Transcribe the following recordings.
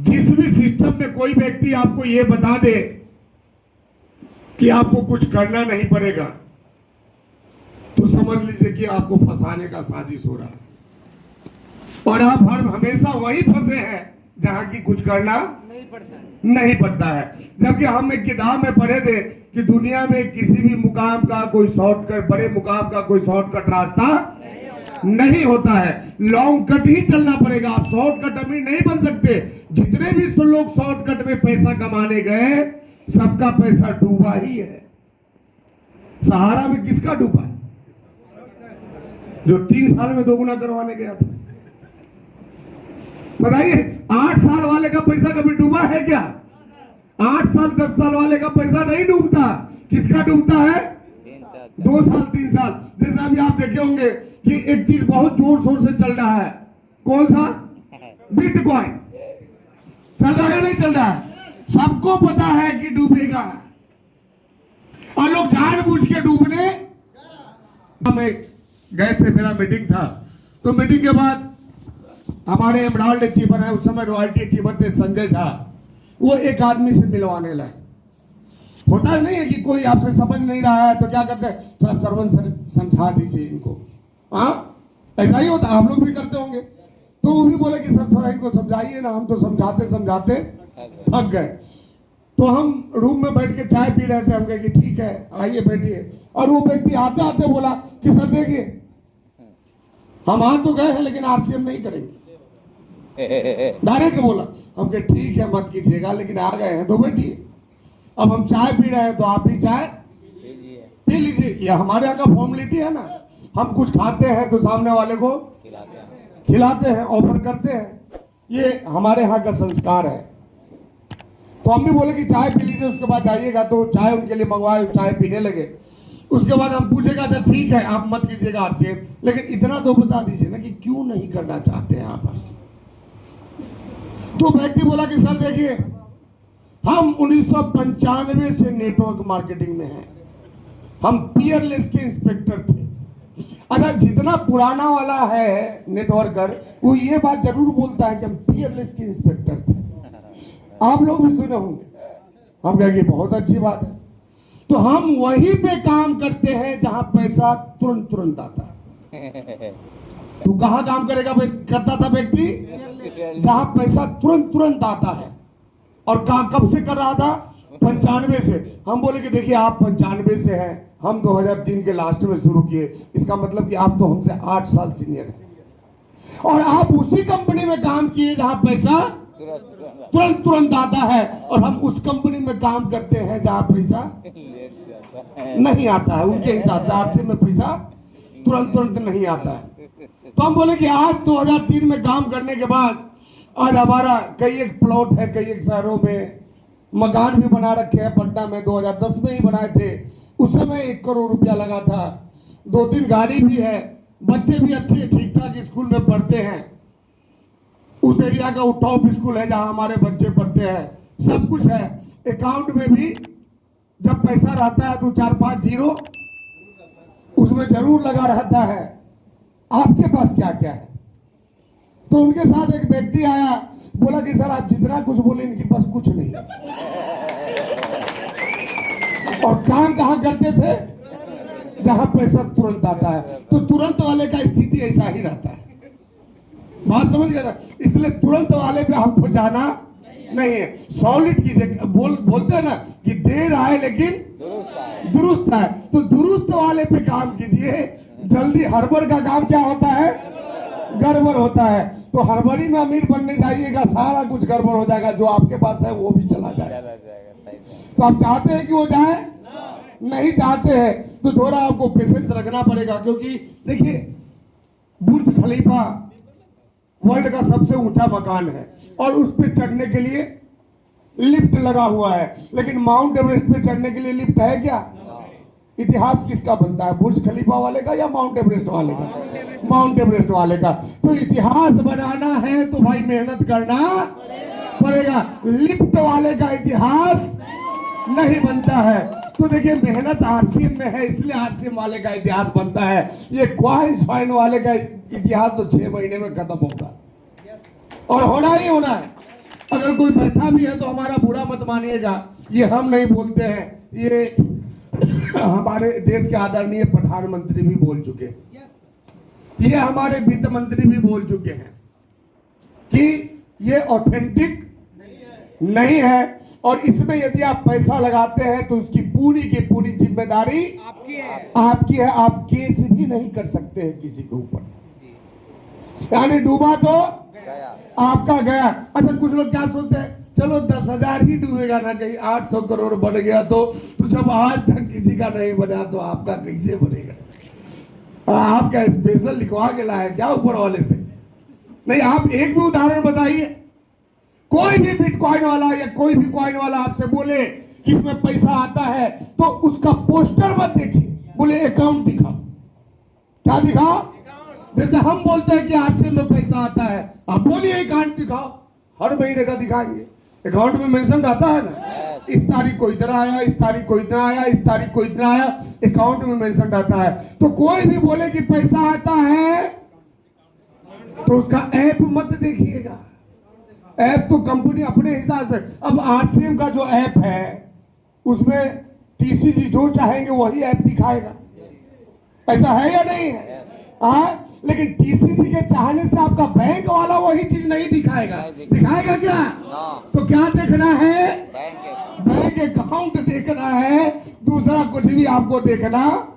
जिस भी सिस्टम में कोई व्यक्ति आपको ये बता दे कि आपको कुछ करना नहीं पड़ेगा, तो समझ लीजिए कि आपको फंसाने का साजिश हो रहा है। और आप हमेशा वही फंसे हैं जहां की कुछ करना नहीं पड़ता है। जबकि हम एक किताब में पढ़े थे कि दुनिया में किसी भी मुकाम का कोई शॉर्टकट, बड़े मुकाम का कोई शॉर्टकट रास्ता नहीं होता है, लॉन्ग कट ही चलना पड़ेगा। आप शॉर्टकट अमीर नहीं बन सकते। जितने भी लोग शॉर्टकट में पैसा कमाने गए, सबका पैसा डूबा ही है। सहारा में किसका डूबा है? जो 3 साल में 2 गुना करवाने गया था। बताइए, 8 साल वाले का पैसा कभी डूबा है क्या? 8 साल 10 साल वाले का पैसा नहीं डूबता। किसका डूबता है? 2 साल 3 साल। जैसे अभी आप देखे होंगे कि एक चीज बहुत जोर शोर से चल रहा है। कौन सा? बिटकॉइन चल रहा है, नहीं चल रहा है? सबको पता है कि डूबेगा, और लोग जानबूझ के डूबने। हम गए थे, मेरा मीटिंग था, तो मीटिंग के बाद हमारे एमराल्ड अचीवर है, उस समय रॉयल्टी अचीवर थे संजय झा, वो एक आदमी से मिलवाने लाए। होता नहीं है कि कोई आपसे समझ नहीं रहा है तो क्या करते हैं, थोड़ा सरवन सर समझा दीजिए इनको। हाँ, ऐसा ही होता, आप लोग भी करते होंगे। तो वो भी बोले कि सर थोड़ा इनको समझाइए ना। हम तो समझाते समझाते थक गए। तो हम रूम में बैठ के चाय पी रहे थे। हम कहे कि ठीक है, आइए बैठिए। और वो व्यक्ति आते आते बोला कि सर देखिए, हम आ तो गए हैं लेकिन आरसीएम नहीं करेंगे। डायरेक्ट बोला। हम कहे ठीक है, मत कीजिएगा, लेकिन आ गए हैं तो बैठिए। अब हम चाय पी रहे हैं तो आप भी चाय पी लीजिए। ये हमारे यहाँ का फॉर्मेलिटी है ना। हम कुछ खाते हैं तो सामने वाले को खिलाते हैं, ऑफर करते हैं। ये हमारे यहाँ का संस्कार है। तो हम भी बोले कि चाय पी लीजिए, उसके बाद जाइएगा। तो चाय उनके लिए मंगवाए, चाय पीने लगे। उसके बाद हम पूछेगा, अच्छा ठीक है, आप मत कीजिएगा आरसीएम, लेकिन इतना तो बता दीजिए ना कि क्यों नहीं करना चाहते हैं आप आरसीएम। तो व्यक्ति बोला कि सर देखिए, हम 1995 से नेटवर्क मार्केटिंग में हैं। हम पीयरलेस के इंस्पेक्टर थे। अच्छा, जितना पुराना वाला है नेटवर्कर, वो ये बात जरूर बोलता है कि हम पीयरलेस के इंस्पेक्टर थे। आप लोग भी सुने होंगे। हम कहेंगे बहुत अच्छी बात है। तो हम वहीं पे काम करते हैं जहां पैसा तुरंत तुरंत आता है। तू कहां काम करता था व्यक्ति? जहां पैसा तुरंत तुरंत आता है। और कब से कर रहा था? 95 से। हम बोले कि देखिए, आप 95 से हैं, हम 2003 के लास्ट में शुरू किए। इसका मतलब कि आप तो हमसे 8 साल सीनियर हैं, और आप उसी कंपनी में काम किए जहां पैसा तुरंत तुरंत आता है। और हम उस कंपनी में काम करते हैं जहां पैसा नहीं आता है। उनके हिसाब से आरसीएम में पैसा तुरंत तुरंत नहीं आता है। तो हम बोले कि आज 2003 में काम करने के बाद आज हमारा कई एक प्लॉट है, कई एक शहरों में मकान भी बना रखे हैं। पटना में 2010 में ही बनाए थे। उस समय 1 करोड़ रुपया लगा था। 2-3 गाड़ी भी है। बच्चे भी अच्छे ठीक ठाक स्कूल में पढ़ते हैं। उस एरिया का वो टॉप स्कूल है जहां हमारे बच्चे पढ़ते हैं। सब कुछ है। अकाउंट में भी जब पैसा रहता है तो 4-5 जीरो उसमें जरूर लगा रहता है। आपके पास क्या क्या है? तो उनके साथ एक व्यक्ति आया, बोला कि सर आप जितना कुछ बोले, इनके पास कुछ नहीं है। और काम कहां करते थे? जहां पैसा तुरंत आता है। तो तुरंत वाले का स्थिति ऐसा ही रहता है। बात समझ गए ना? इसलिए तुरंत वाले पे हमको जाना नहीं है। सॉलिड कीजिए। बोलते हैं ना कि देर आए लेकिन दुरुस्त है। तो दुरुस्त वाले पे काम कीजिए। जल्दी हड़बड़ का काम क्या होता है? गड़बड़ होता है। तो हड़बड़ी में अमीर बनने जाइएगा, सारा कुछ गड़बड़ हो जाएगा। जो आपके पास है वो भी चला जाएगा। तो आप चाहते हैं कि वो जाए? नहीं चाहते हैं। तो थोड़ा आपको पेशेंस रखना पड़ेगा। क्योंकि देखिए, बुर्ज खलीफा वर्ल्ड का सबसे ऊंचा मकान है, और उस पे चढ़ने के लिए लिफ्ट लगा हुआ है। लेकिन माउंट एवरेस्ट पे चढ़ने के लिए लिफ्ट है क्या? इतिहास किसका बनता है? बुर्ज खलीफा वाले का या माउंट एवरेस्ट वाले का? माउंट एवरेस्ट वाले का। तो इतिहास बनाना है तो भाई मेहनत करना पड़ेगा। लिफ्ट वाले का इतिहास नहीं बनता है। तो देखिए, मेहनत आरसीएम में है, इसलिए आरसीएम वाले का इतिहास बनता है। ये क्वाइस वाले का इतिहास तो 6 महीने में खत्म होगा, और होना ही होना है। अगर कोई बैठा भी है तो हमारा बुरा मत मानिएगा, ये हम नहीं बोलते हैं, ये हमारे देश के आदरणीय प्रधानमंत्री भी बोल चुके हैं, ये हमारे वित्त मंत्री भी बोल चुके हैं कि ये ऑथेंटिक नहीं है और इसमें यदि आप पैसा लगाते हैं तो उसकी पूरी की पूरी जिम्मेदारी आपकी है। आप केस भी नहीं कर सकते हैं किसी के ऊपर, यानी डूबा तो आपका गया। अच्छा, कुछ लोग क्या सोचते हैं, चलो 10,000 ही डूबेगा ना, कहीं 800 करोड़ बन गया तो जब आज तक किसी का नहीं बना तो आपका कैसे बनेगा? आप क्या स्पेशल लिखवा के लाए क्या ऊपर वाले से? नहीं, आप एक भी उदाहरण बताइए। कोई भी बिटकॉइन वाला या कोई भी कॉइन वाला आपसे बोले कि इसमें पैसा आता है तो उसका पोस्टर मत देखिए, बोले अकाउंट दिखाओ। क्या दिखाओ? जैसे हम बोलते हैं कि आरसीएम में पैसा आता है, आप बोलिए अकाउंट दिखाओ, हर महीने का दिखाएंगे। अकाउंट में मेंशन रहता है ना, इस तारीख को इतना आया, इस तारीख को इतना आया, इस तारीख को इतना आया, अकाउंट में मेंशन रहता है। तो कोई भी बोले कि पैसा आता है तो उसका ऐप मत देखिएगा। ऐप तो कंपनी अपने हिसाब से, अब आरसीएम का जो ऐप है उसमें टीसीजी जो चाहेंगे वही ऐप दिखाएगा, ऐसा है या नहीं है? लेकिन टीसीजी के चाहने से आपका बैंक वाला वही चीज नहीं दिखाएगा, दिखाएगा क्या? तो क्या देखना है? बैंक अकाउंट देखना है, दूसरा कुछ भी आपको देखना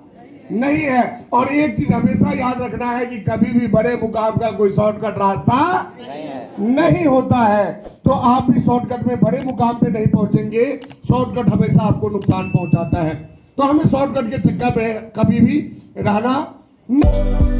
नहीं है। और एक चीज हमेशा याद रखना है कि कभी भी बड़े मुकाम का कोई शॉर्टकट रास्ता नहीं होता है। तो आप भी शॉर्टकट में बड़े मुकाम पे नहीं पहुंचेंगे, शॉर्टकट हमेशा आपको नुकसान पहुंचाता है। तो हमें शॉर्टकट के चक्कर में कभी भी रहना नहीं।